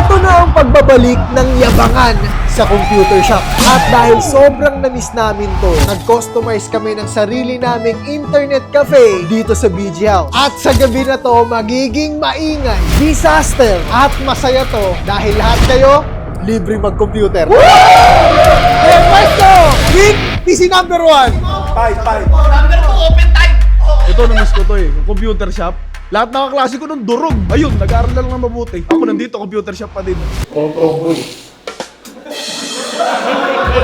Ito na ang pagbabalik ng yabangan sa computer shop. At dahil sobrang na-miss namin to, nag-customize kami ng sarili naming internet cafe dito sa BG House. At sa gabi na to, magiging maingay, disaster, at masaya to dahil lahat kayo libre mag-computer. Hey, Presto! Win! PC number 1! Number 2, open time! Ito, na-miss ko to eh. Yung computer shop. Lahat ng kaklase ko nung durog. Ayun, nag-aaral na lang na mabuti. Ako nandito, computer shop pa din.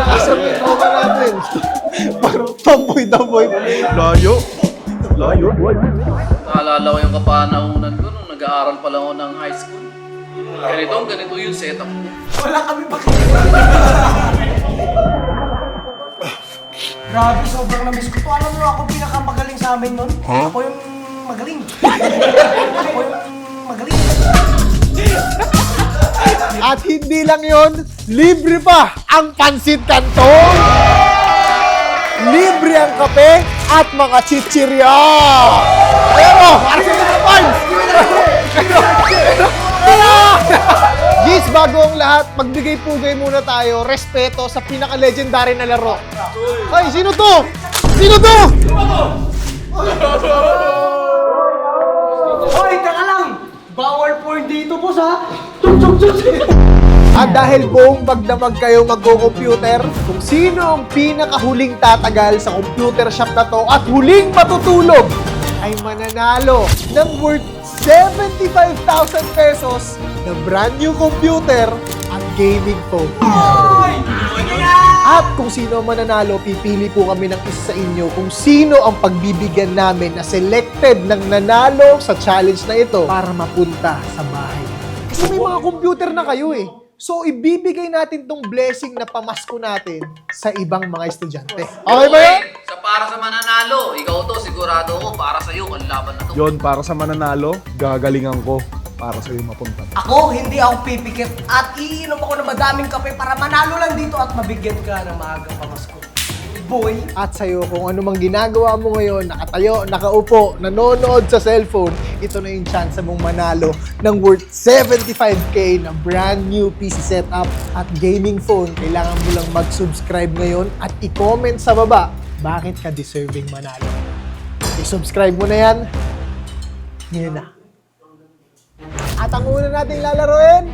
Asap yung tropa natin. Parang tomboy. Layo. Layo. Naalala ko yung kapanaunan ko nung nag-aaral pa lang ako ng high school. Ganito yung setup ko. Grabe, sobrang na-miss ko to. Alam mo, ako pinakamagaling sa amin nun. Ako yung magaling. Ako yung magaling. At hindi lang yon, libre pa ang pansit canton! Libre ang kape at mga chichirya! Ayan o! Para sa mga fans! Gis, bago ang lahat, magbigay-pugay muna tayo, respeto sa pinaka-legendary na laro. Ay, sino to? Sino to? Hoy, teka lang! Bawal porn dito, boss, ha? At dahil buong magdamag kayo magko-computer, kung sino ang pinakahuling tatagal sa computer shop na to at huling matutulog, ay mananalo ng worth 75,000 pesos na brand new computer at gaming phone. At kung sino ang mananalo, pipili po kami ng isa sa inyo kung sino ang pagbibigyan namin na selected ng nanalo sa challenge na ito para mapunta sa bahay. Kasi may mga computer na kayo eh. So, ibibigay natin tong blessing na pamasko natin sa ibang mga estudyante. Okay ba yun? Sa para sa mananalo, ikaw to, sigurado ko, para sa'yo, ang laban na to. Yon, para sa mananalo, gagalingan ko para sa'yo mapunta. Ako, hindi ako pipikit at iinom ako ng madaming kape para manalo lang dito at mabigyan ka ng maagang pamasko. Boy! At sa'yo, kung ano mang ginagawa mo ngayon, nakatayo, nakaupo, nanonood sa cellphone, ito na yung chance mong manalo ng worth 75k na brand new PC setup at gaming phone. Kailangan mo lang mag-subscribe ngayon at i-comment sa baba bakit ka deserving manalo. I-subscribe mo na yan. Ngayon na. At ang una nating lalaroin,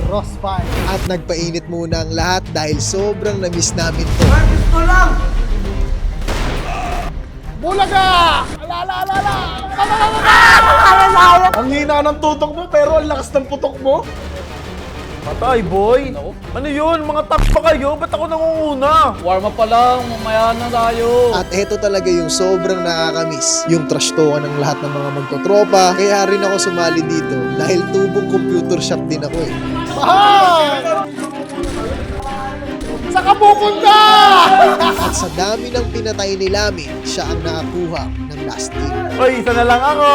Crossfire. At nagpainit muna ang lahat dahil sobrang na-miss namin to. Gusto lang! Bulaga! Alala! Ang hina ng tutok mo, pero ang lakas ng putok mo. Patay, boy. Ano yun? Mga tap pa kayo? Ba't ako nangunguna? Warm up pa lang, mamaya na tayo. At eto talaga yung sobrang nakakamiss. Yung trash talkan ng lahat ng mga magtotropa. Kaya rin ako sumali dito dahil tubong computer shop din ako eh. Mahal! Sa kapupunta! At sa dami ng pinatay ni Lamin, siya ang nakakuha ng last team. Oy, isa na lang ako!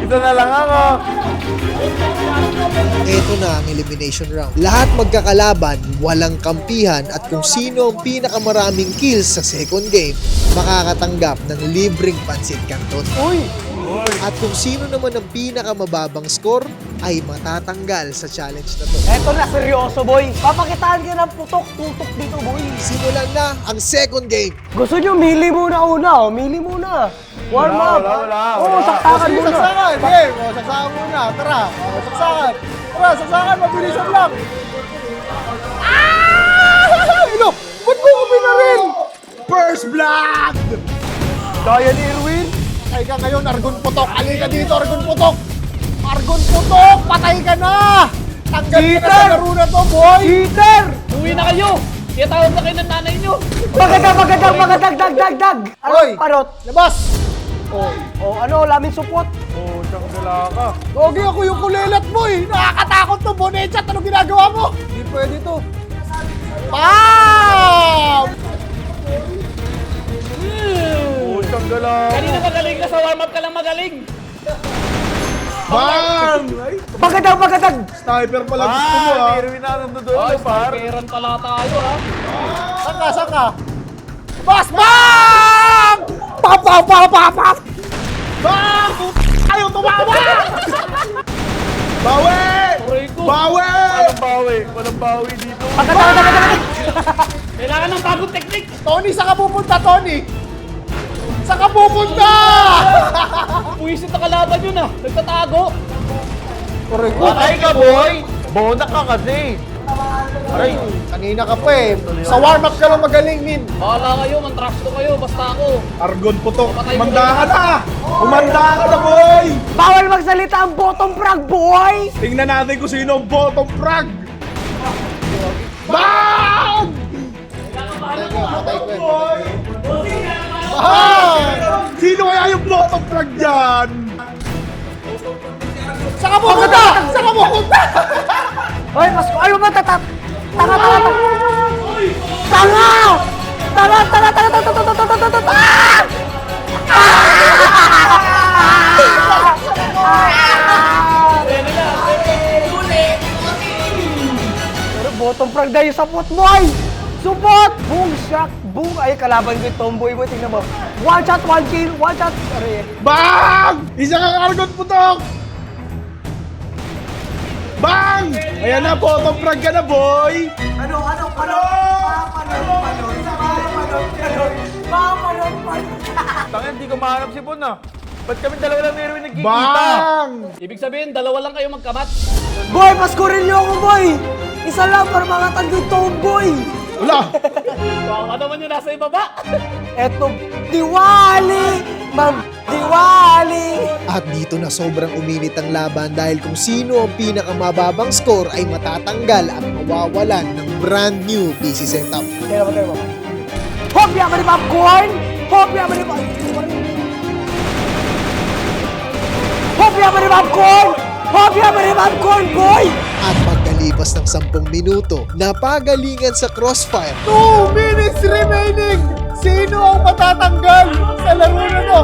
Isa na lang ako! Eto na ang elimination round. Lahat magkakalaban, walang kampihan at kung sino ang pinakamaraming kills sa second game, makakatanggap ng libreng pansit canton. Uy! At kung sino naman ang pinakamababang score, ay matatanggal sa challenge na to. Eto na, seryoso, boy. Papakitaan ka ng putok-tutok dito, boy. Simulan na ang second game. Gusto nyo, mili muna una, oh. Mili muna. Warm up. wala. Oo, saktakan muna. Saksakan! Game! O, saksakan muna. Tara! O, saksakan! Tara, saksakan! Mabilisan lang! Ah! Ilo! Ba't mo ko pinarin? First blood! Kaya ni Irwin? Patay ka ngayon, Argon Putok! Halika dito, Argon Putok! Argon Putok! Patay ka na! Tanggal ka na sa laro na to, boy! Cheater! Uwi na kayo! Tiyatawag na kayo ng nanay nyo! Dag! Ano, Hoy! parot? Labas! O, ano, lamin supot? Oh, tiyang ka. Gogi ako yung kulelat mo eh! Nakakatakot to, Bonechat! Ano ginagawa mo? Hindi pwede to. Bam! Oh, tiyang ka. Kanina magaling ka sa warm up ka lang magaling! Bam! Pagadag! Sniper pala gusto mo Ah, ah. ni Irwin na nandoon, par. Sniperan pala tayo ha! Saan ka? Bas! Bam! Pap! Bam! Ayaw tumawa! Bawi! Aray ko! Bawi! ng bawi dito. Kailangan ng bagong technique! Tony, saan ka pupunta, Tony? Saan ka pupunta? Puwisit na kalaban yun ah! Nagtatago! Patay ka, boy! Bona ka kasi. Aray, Kanina ka pa eh. Sa warm-up ka lang magaling, Min. Bahala kayo, mantrasto kayo, basta ako! Argon putok. Patay mo Umanda na. ka na! Umanda ka na, boy! Bawal magsalita ang bottom frag, boy! Tingnan natin kung sino ang bottom frag! Bang! Sino kaya yung bottom frag dyan? Saan ka pupunta? Saan ka pupunta? Hoy, Pasko, ayaw ba tatat? Tanga! Pero bottom frag dahil sa put, boy! Support! Boom, shock, boom! Ay, kalaban ko yung tomboy mo. Tingnan mo. One shot, one kill, one shot. Aray. Bang! Isa kang argon putok! Bang! Ayan na, bottom frag ka na, boy! Tangin, hindi ko mahanap si Bon ah. Ba't kami dalawa lang ni Erwin nagkikita? Bang! Ibig sabihin, dalawa lang kayo magkamat. Boy, Pasko rin niyo ako, boy! Isa lang para mga tagong tomboy! Wala! Baka naman yung nasa ibaba. Eto, Diwali! Ma'am, Diwali! At dito na sobrang uminit ang laban dahil kung sino ang pinakamababang score ay matatanggal at mawawalan ng brand new PC setup. Kaya mo. Hopya mo ni popcorn! Hopya mo ni popcorn! Hopya mo ni popcorn! Hopya mo ni popcorn, boy! At pagkalipas ng 10 minuto, napagalingan sa crossfire. 2 minutes remaining! Sino ang matatanggal sa laro na to?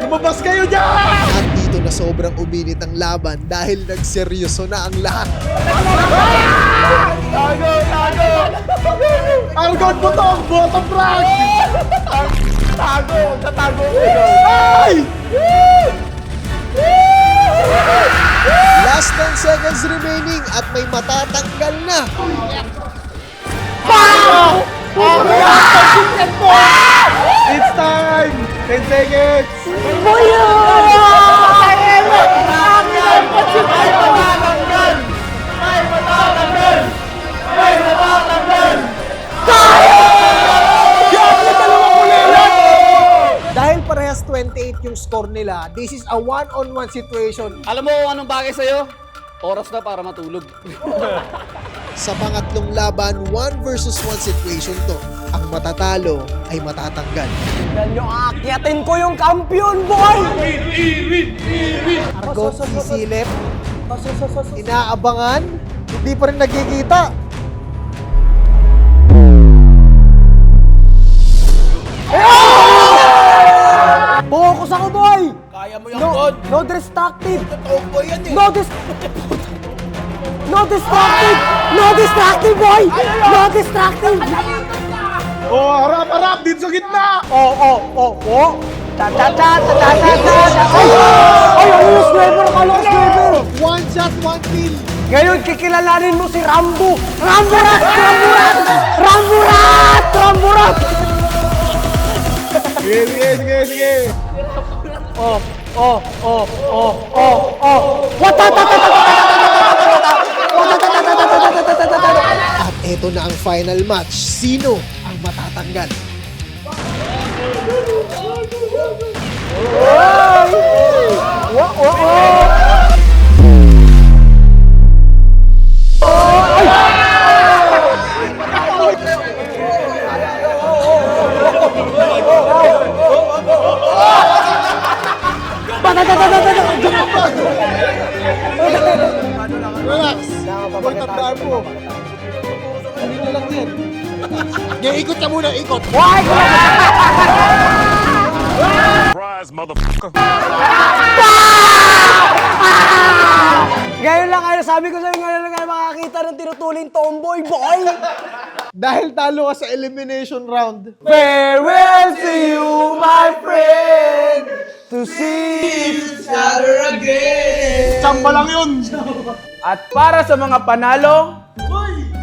Lumabas kayo dyan! At dito na sobrang uminit ang laban dahil nagseryoso na ang lahat. Tago! Argon putok! Bottom frag! Tago! Tatago kayo! Ay! Last 10 seconds remaining at may matatanggal na. It's time! 10 seconds! Dahil parehas 28 yung score nila, this is a one-on-one situation. Alam mo kung anong bagay sa'yo? Oras na para matulog. Sa pangatlong laban, 1 versus 1 situation to. Ang matatalo ay matatanggal. Tignan nyo, aakyatin ko yung kampiyon, boy! Argon sisilip, inaabangan, hindi pa rin nagkikita. Focus ako, boy! Kaya mo yan, God! No distracted! No distracted! No distracted, boy! No distracted! Oh, harap! Dito sa gitna! Oh! Ta-ta-ta-ta-ta-ta-ta! Ay, ano yung sniper? Akala ko sniper! One shot, one kill. Ngayon, kikilalanin mo si Rambo! Rambo Rat! Sige! At eto na ang final match. Sino ang matatanggal? Relax! Huwag tandaan mo. Ano na lang yan? Ngayon, ikot ka muna, ikot. Surprise, motherfucker. Ngayon lang kayo, sabi ko sa'yo, ngayon lang kayo makakita ng tinutuling tomboy, boy! Dahil talo ka sa elimination round. Farewell to you, my friend, to see each other again. Tsamba lang yun! At para sa mga panalo,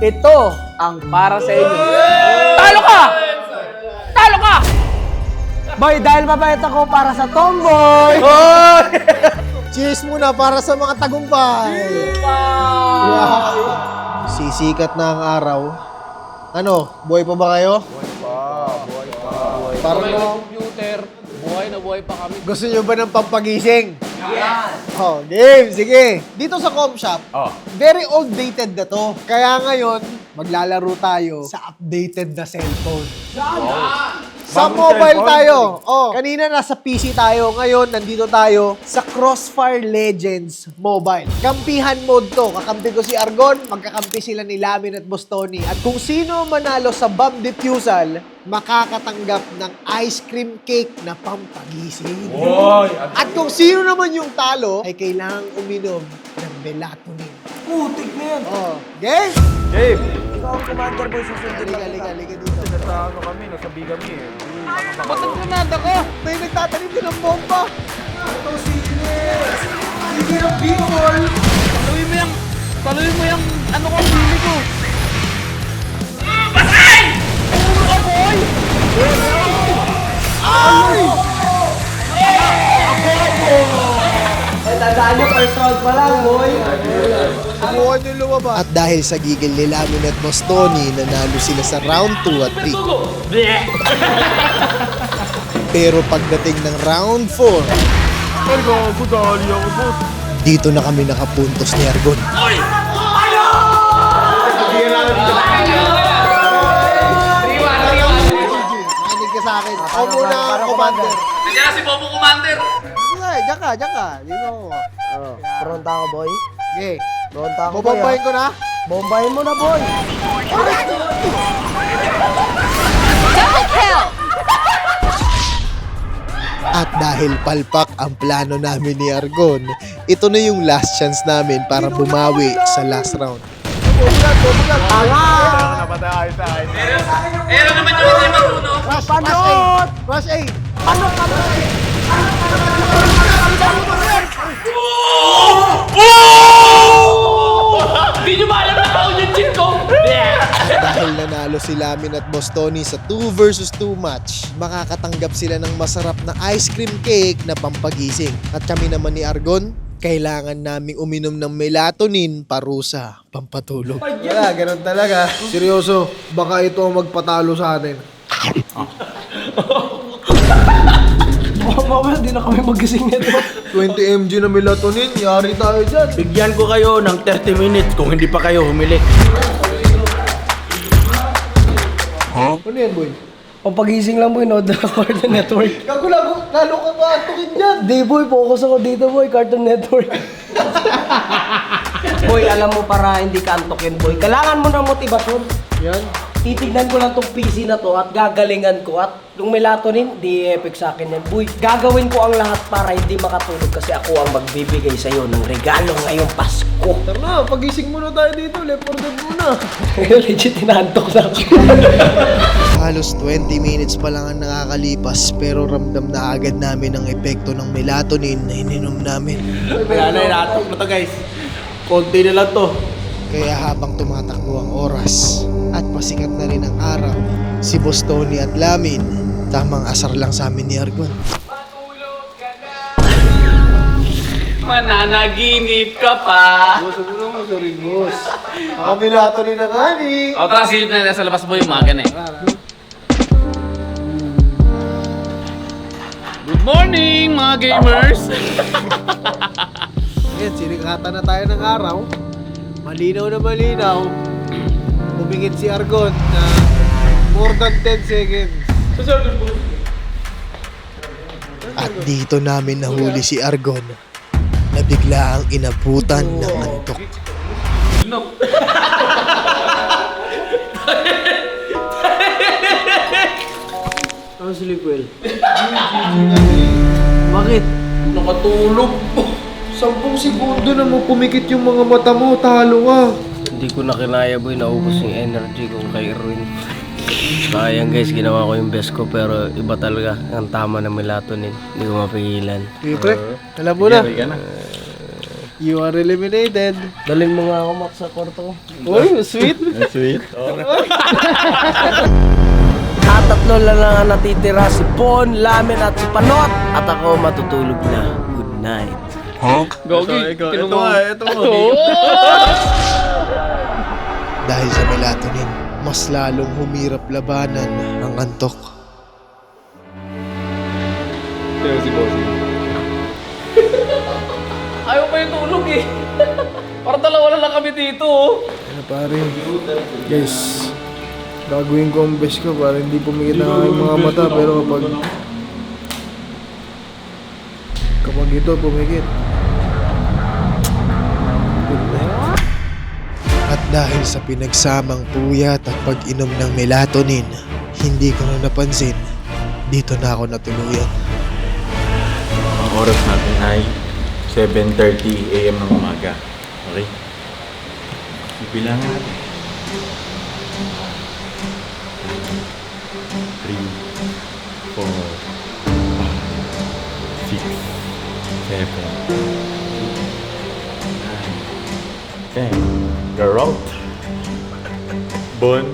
ito ang para sa inyo. Talo ka! Talo ka! Boy, dahil mabait ako para sa Tomboy! Cheers muna para sa mga tagumpay! Wow. Sisikat na ang araw. Ano, buhay pa ba kayo? Buhay Parang na computer. Buhay pa kami. gusto nyo ba ng pampagising? Oh, game, sige. Dito sa com shop, very old dated na to. Kaya ngayon, maglalaro tayo sa updated na cellphone. Sa Bagong mobile cellphone? tayo. Oh, kanina nasa PC tayo. Ngayon, nandito tayo sa Crossfire Legends Mobile. Kampihan mode to. Kakampi ko si Argon, magkakampi sila ni Lamin at Bostoni. At kung sino manalo sa bomb defusal, makakatanggap ng ice cream cake na pampagising. At kung sino naman yung talo, ay kailangang uminom ng melatonin. Putik na yan. Oh, game? Dave! Ikaw ang commander boy, susundin Liga dito. Nasa ano kami, nasa bigami eh. Ba't ang granada ka? May nagtatanim din ng bomba. Ito sinis. Sige ng Bicol. Paluin mo yung ano ko, bili ko. Tandaan nyo, first round pa lang, boy. Subukan yung lumabas. At dahil sa gigil ni Lamin at Bostoni, nanalo sila sa round 2 at 3. Pero pagdating ng round 4, Ay, gago, dali ako, boss. dito na kami nakapuntos ni Argon. Makinig ka sa akin. Ako muna ang commander. Nandiyan na si Bobo Commander. Ay, diyan ka. Dito ako. Pronta ako, boy. Okay. Pronta ako, boy. Bobombahin ko na. Bombahin mo na, boy. At dahil palpak ang plano namin ni Argon, ito na yung last chance namin para bumawi sa last round. Napatay tayo. Pero naman yung hindi marunong. Rush A! Hindi nyo ba alam na kaon yung chin ko? Dahil nanalo si Lamin at Bostoni sa 2 versus 2 match, makakatanggap sila ng masarap na ice cream cake na pampagising. At kami naman ni Argon, kailangan naming uminom ng melatonin parusa pampatulog. Wala, ganun talaga. Seryoso, baka ito ang magpatalo sa atin. Mamaya, di na kami magising nito. 20 mg na melatonin, yari tayo dyan. Bigyan ko kayo ng 30 minutes kung hindi pa kayo humili. Ano yan, boy? Pampagising lang, boy, no? The Cartoon Network. Gago, lalo ka ba antukin dyan? Di, boy, focus ako dito, boy. Cartoon Network. Boy, alam mo, para hindi ka antokin, boy, kailangan mo ng motibasyon. Yan. Titignan ko lang tong PC na to at gagalingan ko at yung melatonin, di epic sa akin yan. Boy, gagawin ko ang lahat para hindi makatulog kasi ako ang magbibigay sa'yo ng regalo ngayong Pasko. Tara na, pagising muna tayo dito. Left 4 Dead muna. Legit, inaantok na ako. Halos 20 minutes pa lang ang nakakalipas pero ramdam na agad namin ang epekto ng melatonin na ininom namin. Kaya na inatok na to guys. Konti na lang to. Kaya habang tumatakbo ang oras at pasikat na rin ang araw, si Bostoni at Lamin, tamang asar lang sa amin ni Argon. Mananaginip ka pa. Ang melatonin na gani! O, tara, silip na nasa labas mo yung magan eh. Good morning, mga gamers! Ngayon, sinikatan na tayo ng araw. Malinaw na malinaw. Bumingit si Argon na more than 10 seconds. At dito namin nahuli si Argon na bigla ang inabutan ng antok. Ano si Liquel? Bakit? Nakatulog. 10 segundo na mo pumikit yung mga mata mo, talo ka. Hindi ko na kinaya boy, naubos yung energy ko kay Erwin. Sayang guys, ginawa ko yung best ko pero iba talaga ang tama ng melatonin. Hindi ko mapigilan. Sige pre, alam mo na. You are eliminated. Dalhin mo nga ako, Max, sa kwarto ko. Uy, sweet. Sweet. Tatlo na lang ang natitira, si Pon, Lamin at si Panot. At ako matutulog na. Good night. Gogi, Ito mo. Dahil sa melatonin, mas lalong humirap labanan ang antok. Ayaw pa yung tulog eh. Parang dalawa na lang kami dito oh. Ano pare, guys, gagawin ko ang best ko para hindi pumikit ang aking mga mata, pero kapag ito pumikit, good night. At dahil sa pinagsamang puyat at pag-inom ng melatonin, hindi ko na napansin, dito na ako natuluyan. Ang oras natin ay 7:30 AM ng umaga. Okay? Bilangan natin. 3, 4, 5, 6, 7, 10. You're out. Bon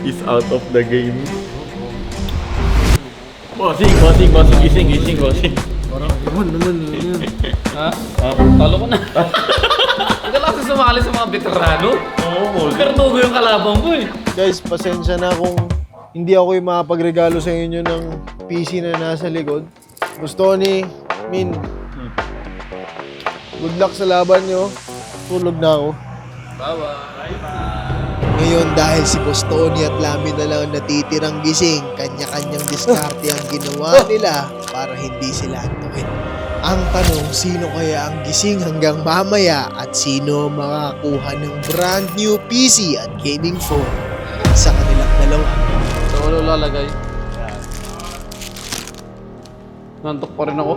is out of the game. Bossing. Gising. Ha? Talo ko na. Ang kasi sumali sa mga veterano. Oo, Kartugo yung kalabang ko eh. Guys, pasensya na kung hindi ako yung makapagregalo sa inyo ng PC na nasa likod. Gusto ni Min, good luck sa laban nyo. Tulog na ako. Ngayon dahil si Bostoni at Lamin na lang ang natitirang gising, kanya-kanyang diskarte ang ginawa nila para hindi sila antukin. Ang tanong, sino kaya ang gising hanggang mamaya at sino makakakuha ng brand new PC at gaming phone sa kanilang dalawa? Sa ulo lalagay. Nantok pa rin ako.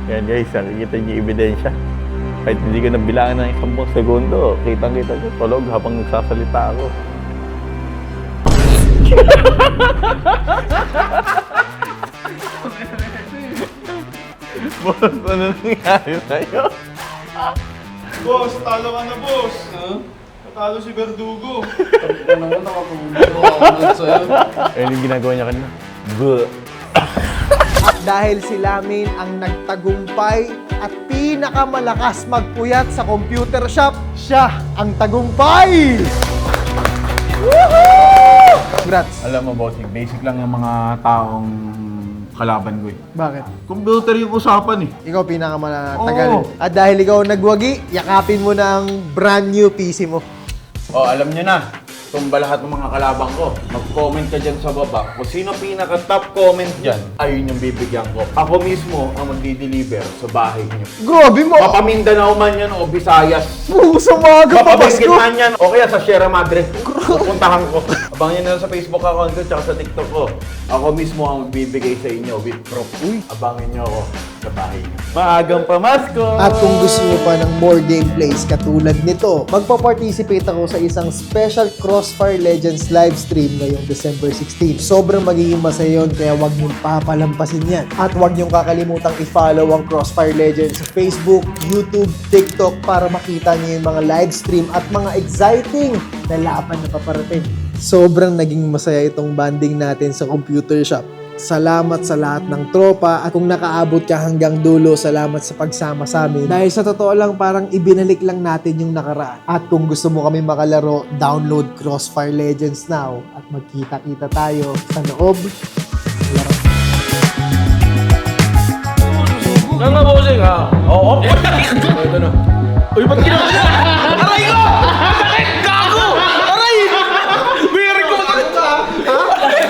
Yan guys, nakikita niyo yung ebidensya. Kahit hindi ko nabilangan ng 10 segundo, kitang-kita niyo, tulog habang nagsasalita ako. Boss, ano nangyari sa'yo? Boss, talo ka na, boss. Natalo si Verdugo. Ano naman nakatulog sa'yo. Ayun yung ginagawa niya kanina. Buh. At dahil si Lamin ang nagtagumpay at pinakamalakas magpuyat sa computer shop, siya ang tagumpay! Woohoo! Congrats! Alam mo, bossing, basic lang yung mga taong kalaban ko eh. Bakit? Computer yung usapan eh. Ikaw pinakamatagal. Oo. At dahil ikaw nagwagi, yakapin mo na ang brand new PC mo. Oh, alam nyo na, tumba lahat ng mga kalabang ko. Mag-comment ka dyan sa baba. Kung sino pinaka-top comment dyan, ayun yung bibigyan ko. Ako mismo ang magdi-deliver sa bahay nyo. Grabe mo! Mapamindanao man yan o Visayas. Sa maga pa, Mapabingkit Pasko! man yan o kaya sa Sierra Madre. Pupuntahan ko. Abangan nyo na sa Facebook account ko tsaka sa TikTok ko. Ako mismo ang magbibigay sa inyo with proof. Abangan nyo ako sa bahay nyo. Maagang pamasko! At kung gusto nyo pa ng more gameplays katulad nito, magpa-participate ako sa isang special Crossfire Legends live stream ngayong December 16. Sobrang magiging masaya yun, kaya huwag nyo papalampasin yan. At huwag nyo kakalimutang i-follow ang Crossfire Legends sa Facebook, YouTube, TikTok para makita nyo yung mga live stream at mga exciting na laban na paparating. Sobrang naging masaya itong banding natin sa computer shop. Salamat sa lahat ng tropa at kung nakaabot ka hanggang dulo, salamat sa pagsama sa amin. Dahil sa totoo lang, parang ibinalik lang natin yung nakaraan. At kung gusto mo kami makalaro, download Crossfire Legends now at magkita-kita tayo sa loob. Nga bossing ha? Oo. Ito na. Uy, ba't ginawa niya?